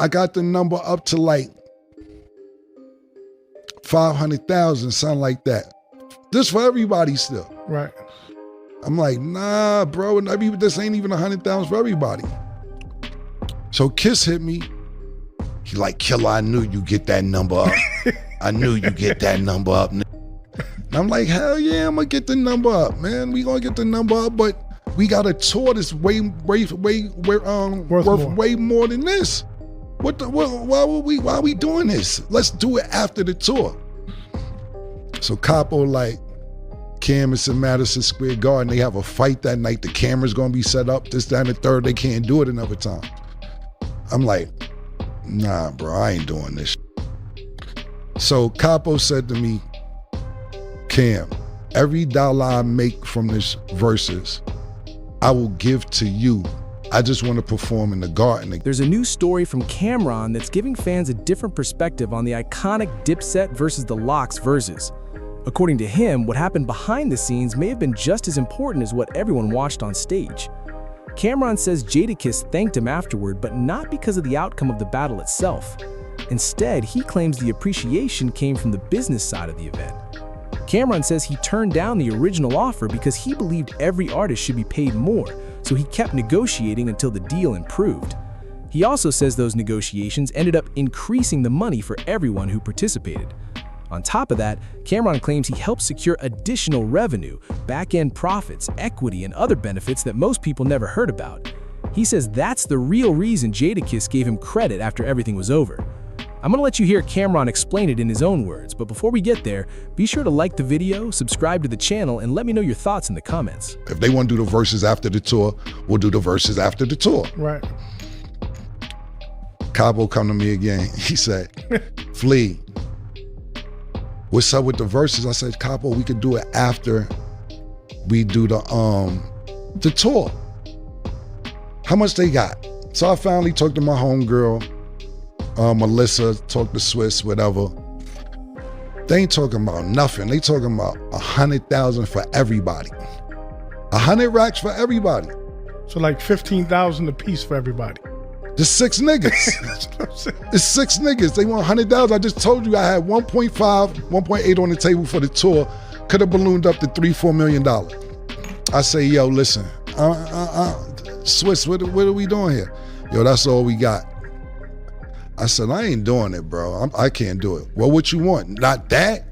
I got the number up to like 500,000, something like that. This for everybody still. Right. I'm like, nah, bro, this ain't even 100,000 for everybody. So Kiss hit me. He like, Killer, I knew you get that number up. I knew you get that number up. And I'm like, hell yeah, I'm gonna get the number up, man. We gonna get the number up, but we got a tour that's worth way more than this. Why are we doing this? Let's do it after the tour. So Capo like, Cam is in Madison Square Garden. They have a fight that night. The camera's gonna be set up, this, that, and the third. They can't do it another time. I'm like, nah, bro, I ain't doing this. So Capo said to me, Cam, every dollar I make from this Verzuz, I will give to you. I just want to perform in the Garden. There's a new story from Cameron that's giving fans a different perspective on the iconic Dipset versus the Lox Verzuz. According to him, what happened behind the scenes may have been just as important as what everyone watched on stage. Cameron says Jadakiss thanked him afterward, but not because of the outcome of the battle itself. Instead, he claims the appreciation came from the business side of the event. Cameron says he turned down the original offer because he believed every artist should be paid more, so he kept negotiating until the deal improved. He also says those negotiations ended up increasing the money for everyone who participated. On top of that, Cameron claims he helped secure additional revenue, back-end profits, equity, and other benefits that most people never heard about. He says that's the real reason Jadakiss gave him credit after everything was over. I'm gonna let you hear Cameron explain it in his own words, but before we get there, be sure to like the video, subscribe to the channel, and let me know your thoughts in the comments. If they want to do the Verzuz after the tour, we'll do the Verzuz after the tour. Right. Cabo come to me again. He said, Flea, what's up with the Verzuz? I said, Cabo, we could do it after we do the tour. How much they got? So I finally talked to my homegirl, Melissa, talked to Swiss, whatever. They ain't talking about nothing. They talking about 100,000 for everybody. 100 racks for everybody. So like 15,000 a piece for everybody. There's 6 niggas. That's what I'm saying. It's 6 niggas. They want 100,000. I just told you I had 1.5, 1.8 on the table for the tour. Could have ballooned up to $3-4 million. I say, yo, listen, Swiss, what are we doing here? Yo, that's all we got. I said, I ain't doing it, bro. I can't do it. Well, what you want? Not that.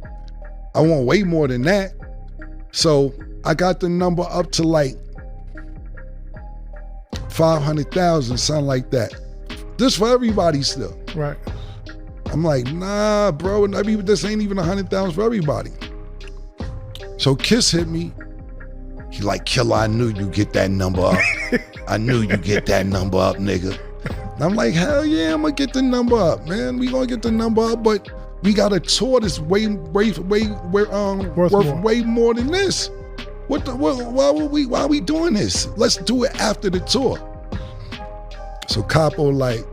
I want way more than that. So I got the number up to like 500,000, something like that. This for everybody still. Right. I'm like, nah, bro, this ain't even 100,000 for everybody. So Kiss hit me. He like, Killer, I knew you get that number up. I knew you get that number up, nigga. And I'm like, hell yeah, I'm gonna get the number up, man. We gonna get the number up, but we got a tour that's worth way more than this. Why are we doing this? Let's do it after the tour. So Capo like,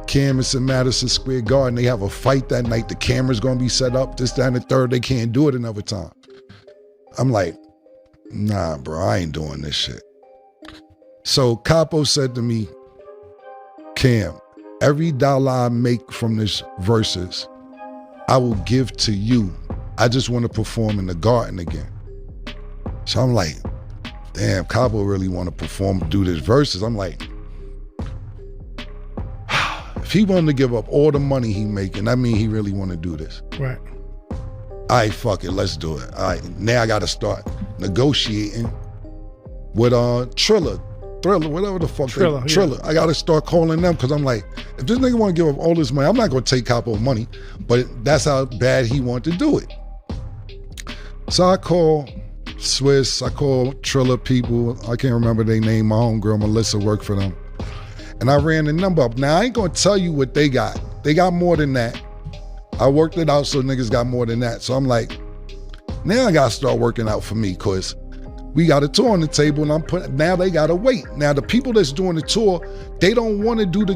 Cam is in Madison Square Garden. They have a fight that night. The camera's gonna be set up, this, that, and the third. They can't do it another time. I'm like, nah, bro, I ain't doing this shit. So Capo said to me, Cam, every dollar I make from this Verzuz, I will give to you. I just want to perform in the Garden again. So I'm like, damn, Capo really want to perform, do this Verzuz. I'm like, if he wanted to give up all the money he making, that mean he really want to do this. Right. All right, fuck it, let's do it. All right, now I got to start negotiating with Triller, whatever the fuck. Triller. Yeah. I got to start calling them because I'm like, if this nigga want to give up all this money, I'm not going to take Capo money, but that's how bad he want to do it. So I call Swiss, I call Triller people, I can't remember their name, my homegirl Melissa worked for them. And I ran the number up. Now I ain't gonna tell you what they got. They got more than that. I worked it out so niggas got more than that. So I'm like, now I gotta start working out for me because we got a tour on the table and now they gotta wait. Now the people that's doing the tour, they don't wanna do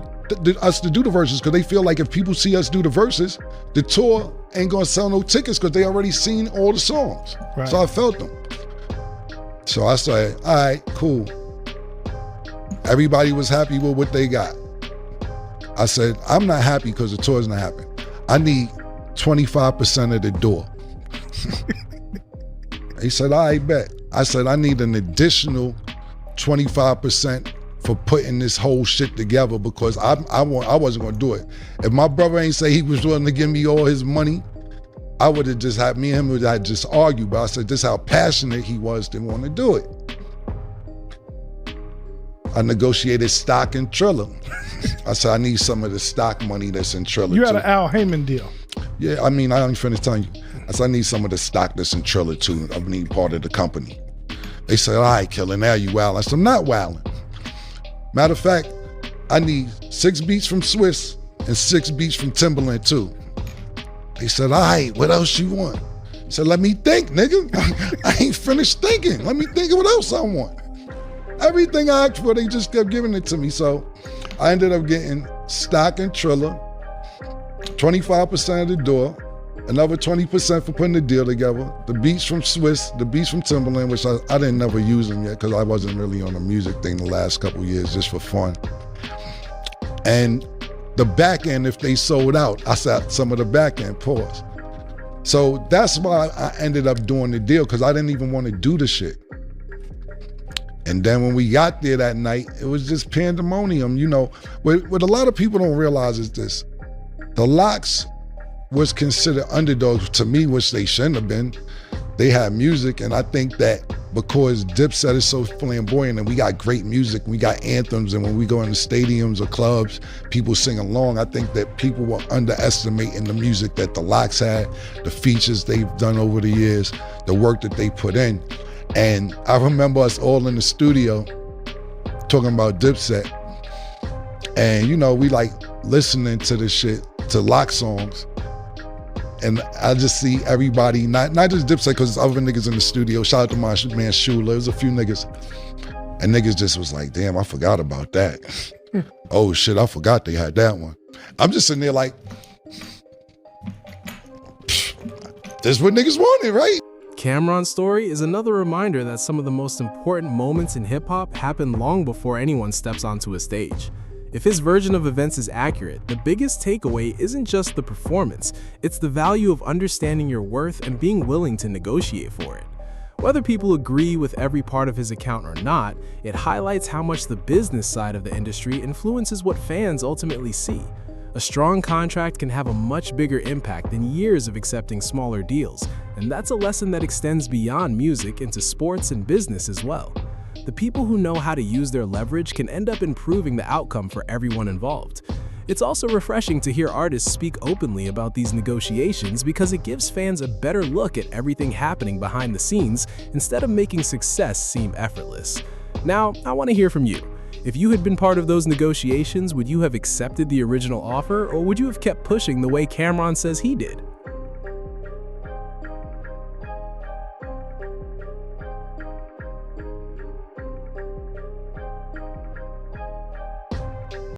us to do the Verzuz because they feel like if people see us do the Verzuz, the tour ain't gonna sell no tickets because they already seen all the songs. Right. So I felt them. So I said, all right, cool. Everybody was happy with what they got. I said, I'm not happy because the tour's not happening. I need 25% of the door. He said, all right, bet. I said, I need an additional 25% for putting this whole shit together because I wasn't gonna do it. If my brother ain't say he was willing to give me all his money, I would have just had, me and him would have just argued, but I said, this is how passionate he was to want to do it. I negotiated stock in Triller. I said, I need some of the stock money that's in Triller. You had too. an Al Heyman deal. Yeah, I mean, I don't finish telling you. I said, I need some of the stock that's in Triller too. I need part of the company. They said, all right, Killer, now you wildin'. I said, I'm not wildin'. Matter of fact, I need 6 beats from Swiss and 6 beats from Timberland too. They said, all right, what else you want? I said, let me think, nigga. I ain't finished thinking. Let me think of what else I want. Everything I asked for, they just kept giving it to me. So I ended up getting stock in Triller, 25% of the door, another 20% for putting the deal together, the beats from Swiss, the beats from Timberland, which I didn't never use them yet because I wasn't really on the music thing the last couple of years, just for fun. And the back end, if they sold out, I said some of the back end, pause. So that's why I ended up doing the deal, because I didn't even want to do the shit. And then when we got there that night, it was just pandemonium. You know, what a lot of people don't realize is this. The Lox was considered underdogs to me, which they shouldn't have been. They had music, and I think that because Dipset is so flamboyant and we got great music, we got anthems, and when we go into stadiums or clubs, people sing along, I think that people were underestimating the music that the Lox had, the features they've done over the years, the work that they put in. And I remember us all in the studio talking about Dipset. And you know, we like listening to the shit, to Lox songs. And I just see everybody, not just Dipset, because there's other niggas in the studio. Shout out to my man Shula, there's a few niggas. And niggas just was like, damn, I forgot about that. Oh shit, I forgot they had that one. I'm just sitting there like, this is what niggas wanted, right? Cam'ron's story is another reminder that some of the most important moments in hip-hop happen long before anyone steps onto a stage. If his version of events is accurate, the biggest takeaway isn't just the performance, it's the value of understanding your worth and being willing to negotiate for it. Whether people agree with every part of his account or not, it highlights how much the business side of the industry influences what fans ultimately see. A strong contract can have a much bigger impact than years of accepting smaller deals, and that's a lesson that extends beyond music into sports and business as well. The people who know how to use their leverage can end up improving the outcome for everyone involved. It's also refreshing to hear artists speak openly about these negotiations because it gives fans a better look at everything happening behind the scenes instead of making success seem effortless. Now, I want to hear from you. If you had been part of those negotiations, would you have accepted the original offer, or would you have kept pushing the way Cam'ron says he did?